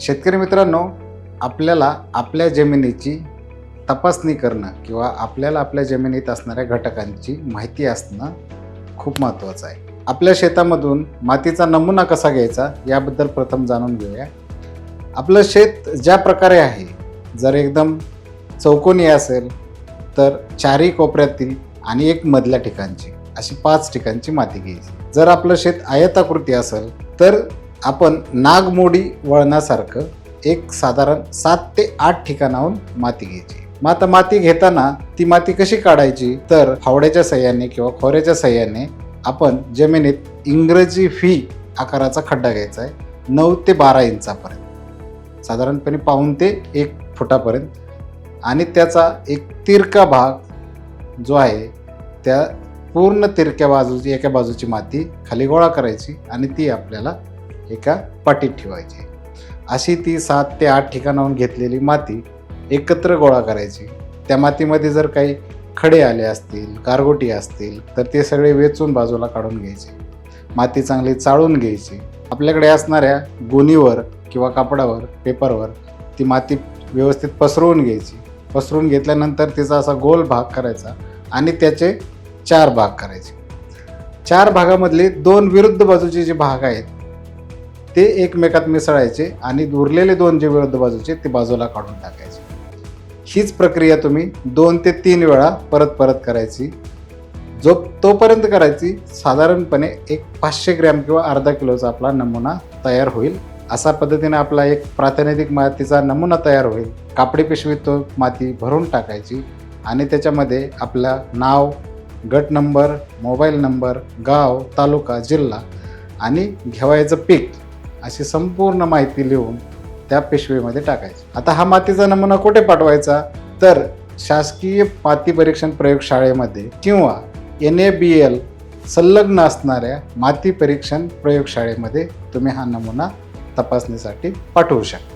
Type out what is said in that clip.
शेतकरी मित्रांनो, आपल्याला आपल्या जमिनीची तपासणी करणं किंवा आपल्याला आपल्या जमिनीत असणाऱ्या घटकांची माहिती असणं खूप महत्त्वाचं आहे. आपल्या शेतामधून मातीचा नमुना कसा घ्यायचा याबद्दल प्रथम जाणून घेऊया. आपलं शेत ज्या प्रकारे आहे, जर एकदम चौकोनी असेल तर चारही कोपऱ्यातील आणि एक मधल्या ठिकाणची अशी 5 ठिकाणची माती घ्यायची. जर आपलं शेत आयताकृती असेल तर आपण नागमोडी वळणासारखं एक साधारण 7 ते 8 ठिकाणाहून माती घ्यायची. मग आता माती घेताना ती माती कशी काढायची तर फावड्याच्या साह्याने किंवा खोऱ्याच्या साह्याने आपण जमिनीत इंग्रजी व्ही आकाराचा खड्डा घ्यायचा आहे 9 ते 12 इंचापर्यंत, साधारणपणे पाऊण ते 1 फुटापर्यंत, आणि त्याचा एक तिरका भाग जो आहे त्या पूर्ण तिरक्या बाजूची एका बाजूची माती खाली गोळा करायची आणि ती आपल्याला एका पाटीत ठेवायची. अशी ती 7 ते 8 ठिकाणाहून घेतलेली माती एकत्र गोळा करायची. त्या मातीमध्ये जर काही खडे आले असतील, गारगोटी असतील तर ते सगळे वेचून बाजूला काढून घ्यायचे. माती चांगली चाळून घ्यायची. आपल्याकडे असणाऱ्या गोणीवर किंवा कापडावर, पेपरवर ती माती व्यवस्थित पसरवून घ्यायची. पसरवून घेतल्यानंतर तिचा असा गोल भाग करायचा आणि त्याचे 4 भाग करायचे. 4 भागामधले 2 विरुद्ध बाजूचे जे भाग आहेत ते एकमेकात मिसळायचे आणि उरलेले 2 जे विरुद्ध बाजूचे ते बाजूला काढून टाकायचे. हीच प्रक्रिया तुम्ही 2 ते 3 वेळा परत करायची. तोपर्यंत करायची साधारणपणे एक 500 ग्रॅम किंवा अर्धा किलोचा आपला नमुना तयार होईल. अशा पद्धतीने आपला एक प्रातिनिधिक मातीचा नमुना तयार होईल. कापडी पिशवीत तो माती भरून टाकायची आणि त्याच्यामध्ये आपला नाव, गट नंबर, मोबाईल नंबर, गाव, तालुका, जिल्हा आणि घेवायचं पीक अशी संपूर्ण माहिती लिहून त्या पिशवीमध्ये टाकायची. आता हा मातीचा नमुना कुठे पाठवायचा तर शासकीय माती परीक्षण प्रयोगशाळेमध्ये किंवा NABL संलग्न असणाऱ्या माती परीक्षण प्रयोगशाळेमध्ये तुम्ही हा नमुना तपासणीसाठी पाठवू शकता.